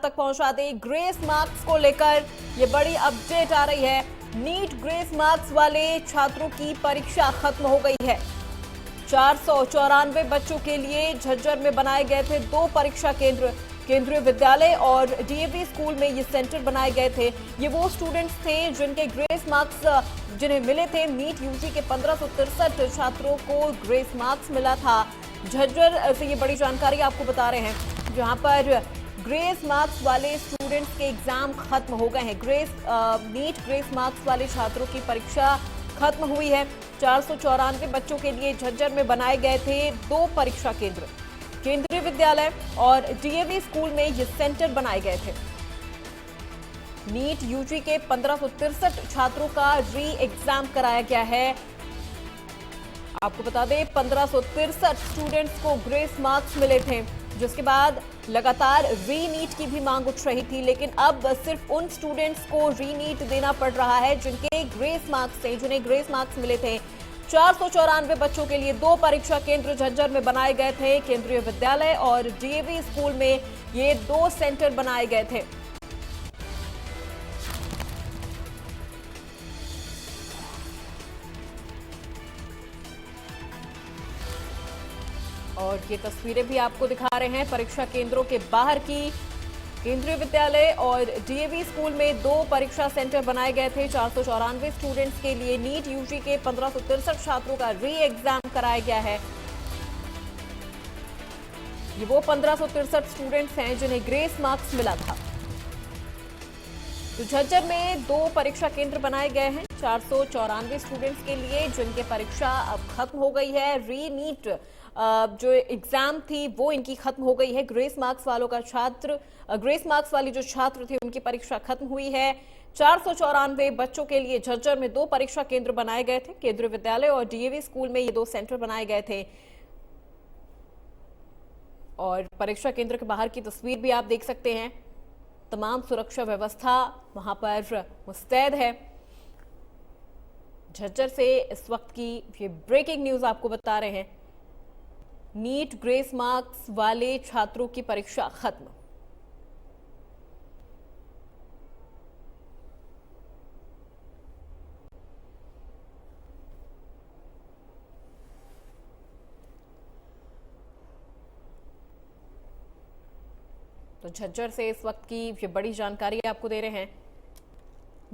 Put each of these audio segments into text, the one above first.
आप तक पहुंचा दें ग्रेस मार्क्स को लेकर ये बड़ी अपडेट आ रही है। नीट ग्रेस मार्क्स वाले छात्रों की परीक्षा खत्म हो गई है। 494 बच्चों के लिए झज्जर में बनाए गए थे 2 परीक्षा केंद्र। केंद्रीय विद्यालय और डीएवी स्कूल में ये सेंटर बनाए गए थे। ये वो स्टूडेंट्स थे जिनके ग्रेस मार्क्स जिन्हें मिले थे। नीट यूजी के 1563 छात्रों को ग्रेस मार्क्स मिला था। झज्जर से ये बड़ी जानकारी आपको बता रहे हैं, जहां पर ग्रेस मार्क्स वाले स्टूडेंट्स के एग्जाम खत्म हो गए हैं। नीट ग्रेस मार्क्स वाले छात्रों की परीक्षा खत्म हुई है। 494 बच्चों के लिए झज्जर में बनाए गए थे 2 परीक्षा केंद्र। केंद्रीय विद्यालय और डीएवी स्कूल में ये सेंटर बनाए गए थे। नीट यूजी के 1563 छात्रों का री एग्जाम कराया गया है। आपको बता दें 1563 स्टूडेंट्स को ग्रेस मार्क्स मिले थे, जिसके बाद लगातार री नीट की भी मांग उठ रही थी। लेकिन अब सिर्फ उन स्टूडेंट्स को री नीट देना पड़ रहा है जिनके ग्रेस मार्क्स थे, जिन्हें ग्रेस मार्क्स मिले थे। 494 बच्चों के लिए 2 परीक्षा केंद्र झज्जर में बनाए गए थे। केंद्रीय विद्यालय और डीएवी स्कूल में ये 2 सेंटर बनाए गए थे। और ये तस्वीरें भी आपको दिखा रहे हैं परीक्षा केंद्रों के बाहर की। केंद्रीय विद्यालय और डीएवी स्कूल में 2 परीक्षा सेंटर बनाए गए थे। 494 स्टूडेंट्स के लिए नीट यूजी के 1563 छात्रों का री एग्जाम कराया गया है। ये वो 1563 स्टूडेंट्स हैं जिन्हें ग्रेस मार्क्स मिला था। तो झज्जर में 2 परीक्षा केंद्र बनाए गए हैं 494 स्टूडेंट्स के लिए, जिनकी परीक्षा अब खत्म हो गई है। री नीट जो एग्जाम थी वो इनकी खत्म हो गई है। ग्रेस मार्क्स वाली जो छात्र थे उनकी परीक्षा खत्म हुई है। 494 बच्चों के लिए झज्जर में 2 परीक्षा केंद्र बनाए गए थे। केंद्रीय विद्यालय और डीएवी स्कूल में ये 2 सेंटर बनाए गए थे। और परीक्षा केंद्र के बाहर की तस्वीर भी आप देख सकते हैं। तमाम सुरक्षा व्यवस्था वहां पर मुस्तैद है। झज्जर से इस वक्त की ये ब्रेकिंग न्यूज आपको बता रहे हैं। नीट ग्रेस मार्क्स वाले छात्रों की परीक्षा खत्म। तो झज्जर से इस वक्त की ये बड़ी जानकारी आपको दे रहे हैं।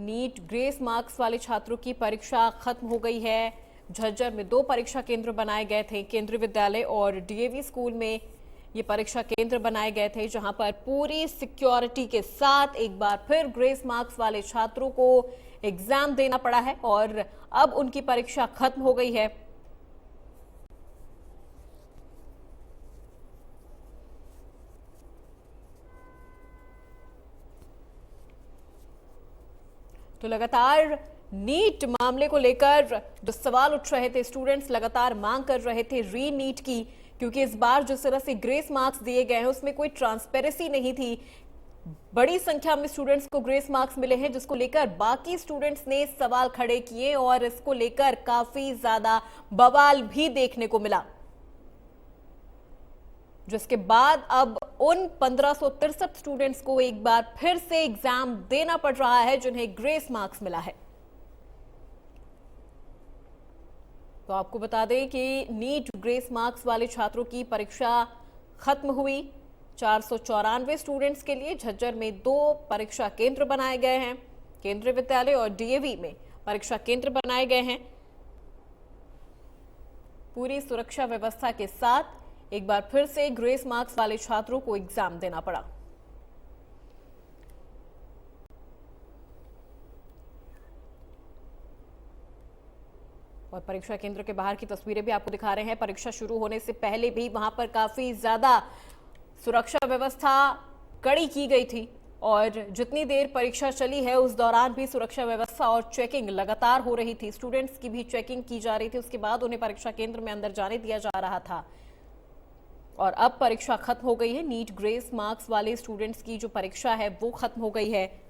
नीट ग्रेस मार्क्स वाले छात्रों की परीक्षा खत्म हो गई है। झज्जर में 2 परीक्षा केंद्र बनाए गए थे। केंद्रीय विद्यालय और डीएवी स्कूल में ये परीक्षा केंद्र बनाए गए थे, जहां पर पूरी सिक्योरिटी के साथ एक बार फिर ग्रेस मार्क्स वाले छात्रों को एग्जाम देना पड़ा है और अब उनकी परीक्षा खत्म हो गई है। तो लगातार नीट मामले को लेकर जो सवाल उठ रहे थे, स्टूडेंट्स लगातार मांग कर रहे थे री नीट की, क्योंकि इस बार जिस तरह से ग्रेस मार्क्स दिए गए हैं उसमें कोई ट्रांसपेरेंसी नहीं थी। बड़ी संख्या में स्टूडेंट्स को ग्रेस मार्क्स मिले हैं, जिसको लेकर बाकी स्टूडेंट्स ने सवाल खड़े किए और इसको लेकर काफी ज्यादा बवाल भी देखने को मिला, जिसके बाद अब उन 1563 स्टूडेंट्स को एक बार फिर से एग्जाम देना पड़ रहा है जिन्हें ग्रेस मार्क्स मिला है। तो आपको बता दें कि नीट ग्रेस मार्क्स वाले छात्रों की परीक्षा खत्म हुई। 494 स्टूडेंट्स के लिए झज्जर में 2 परीक्षा केंद्र बनाए गए हैं। केंद्रीय विद्यालय और डीएवी में परीक्षा केंद्र बनाए गए हैं। पूरी सुरक्षा व्यवस्था के साथ एक बार फिर से ग्रेस मार्क्स वाले छात्रों को एग्जाम देना पड़ा। और परीक्षा केंद्र के बाहर की तस्वीरें भी आपको दिखा रहे हैं। परीक्षा शुरू होने से पहले भी वहां पर काफी ज्यादा सुरक्षा व्यवस्था कड़ी की गई थी और जितनी देर परीक्षा चली है उस दौरान भी सुरक्षा व्यवस्था और चेकिंग लगातार हो रही थी। स्टूडेंट्स की भी चेकिंग की जा रही थी, उसके बाद उन्हें परीक्षा केंद्र में अंदर जाने दिया जा रहा था। और अब परीक्षा खत्म हो गई है। नीट ग्रेस मार्क्स वाले स्टूडेंट्स की जो परीक्षा है वो खत्म हो गई है।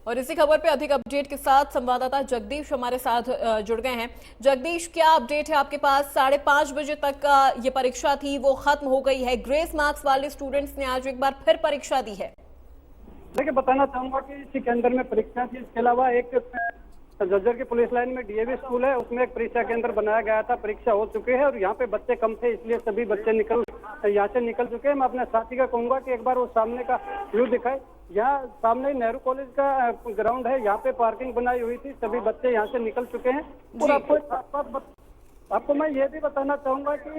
और इसी खबर पे अधिक अपडेट के साथ संवाददाता जगदीश हमारे साथ जुड़ गए हैं। जगदीश, क्या अपडेट है आपके पास? 5:30 बजे तक ये परीक्षा थी, वो खत्म हो गई है। ग्रेस मार्क्स वाले स्टूडेंट्स ने आज एक बार फिर परीक्षा दी है। देखिए, बताना चाहूंगा कि इसी केंद्र में परीक्षा थी। इसके अलावा एक झज्जर की पुलिस लाइन में डीएवी स्कूल है, उसमें एक परीक्षा केंद्र बनाया गया था। परीक्षा हो चुकी है और यहाँ पे बच्चे कम थे, इसलिए सभी बच्चे यहाँ से निकल चुके हैं। मैं अपने साथी का कहूंगा कि एक बार वो सामने का व्यू दिखाए। यहाँ सामने नेहरू कॉलेज का ग्राउंड है, यहाँ पे पार्किंग बनाई हुई थी, सभी बच्चे यहाँ से निकल चुके हैं। और आपको मैं ये भी बताना चाहूंगा कि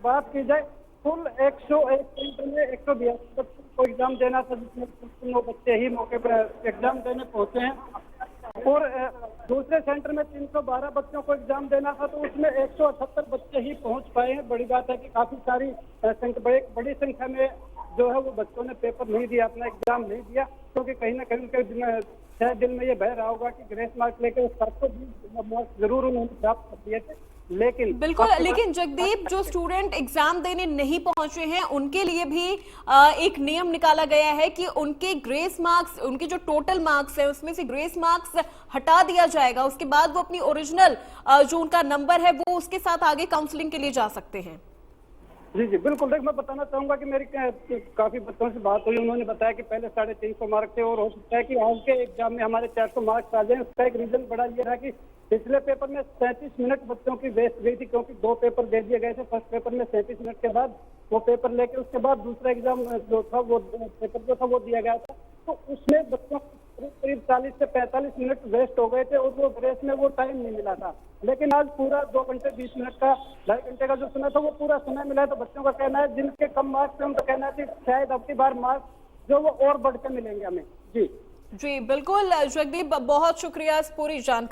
बात की जाए, कुल 101 सेंटर में 182 बच्चों को एग्जाम देना था, जिसमें 9 बच्चे ही मौके पर एग्जाम देने पहुंचे हैं। और दूसरे सेंटर में 312 बच्चों को एग्जाम देना था, तो उसमें 178 बच्चे ही पहुंच पाए हैं। बड़ी बात है कि काफी सारी बड़ी संख्या में जो है वो बच्चों ने पेपर नहीं दिया, अपना एग्जाम नहीं दिया, क्योंकि कहीं ना कहीं उनके शायद दिल में ये भय रहा होगा कि ग्रेस मार्क्स लेकर 720 मार्क्स जरूर उन्होंने प्राप्त कर दिए थे। लेकिन जगदीप, जो स्टूडेंट एग्जाम देने नहीं पहुंचे हैं उनके लिए भी एक नियम निकाला गया है कि उनके ग्रेस मार्क्स, उनके जो टोटल मार्क्स है उसमें से ग्रेस मार्क्स हटा दिया जाएगा। उसके बाद वो अपनी ओरिजिनल जो उनका नंबर है वो उसके साथ आगे काउंसलिंग के लिए जा सकते हैं। जी जी बिल्कुल। देख, मैं बताना चाहूंगा कि मेरी काफी बच्चों से बात हुई, उन्होंने बताया कि पहले 350 मार्क्स थे और हो सकता है कि आज के एग्जाम में हमारे 400 मार्क्स आ जाए। उसका एक रीजन बड़ा ये रहा कि पिछले पेपर में 37 मिनट बच्चों की वेस्ट गई थी, क्योंकि 2 पेपर दे दिए गए थे। फर्स्ट पेपर में 37 मिनट के बाद वो पेपर लेके उसके बाद दूसरा एग्जाम जो था वो पेपर जो था वो दिया गया था, तो उसमें बच्चों करीब 40 से 45 मिनट वेस्ट हो गए थे और वो ग्रेस में वो टाइम नहीं मिला था। लेकिन आज पूरा 2 घंटे 20 मिनट का, 2.5 घंटे का जो समय था वो पूरा समय मिला है। तो बच्चों का कहना है, जिनके कम मार्क्स थे उनका कहना है कि शायद अब की बार मार्क्स जो वो और बढ़ के मिलेंगे हमें। जी जी बिल्कुल जगदीप, बहुत शुक्रिया इस पूरी जानकारी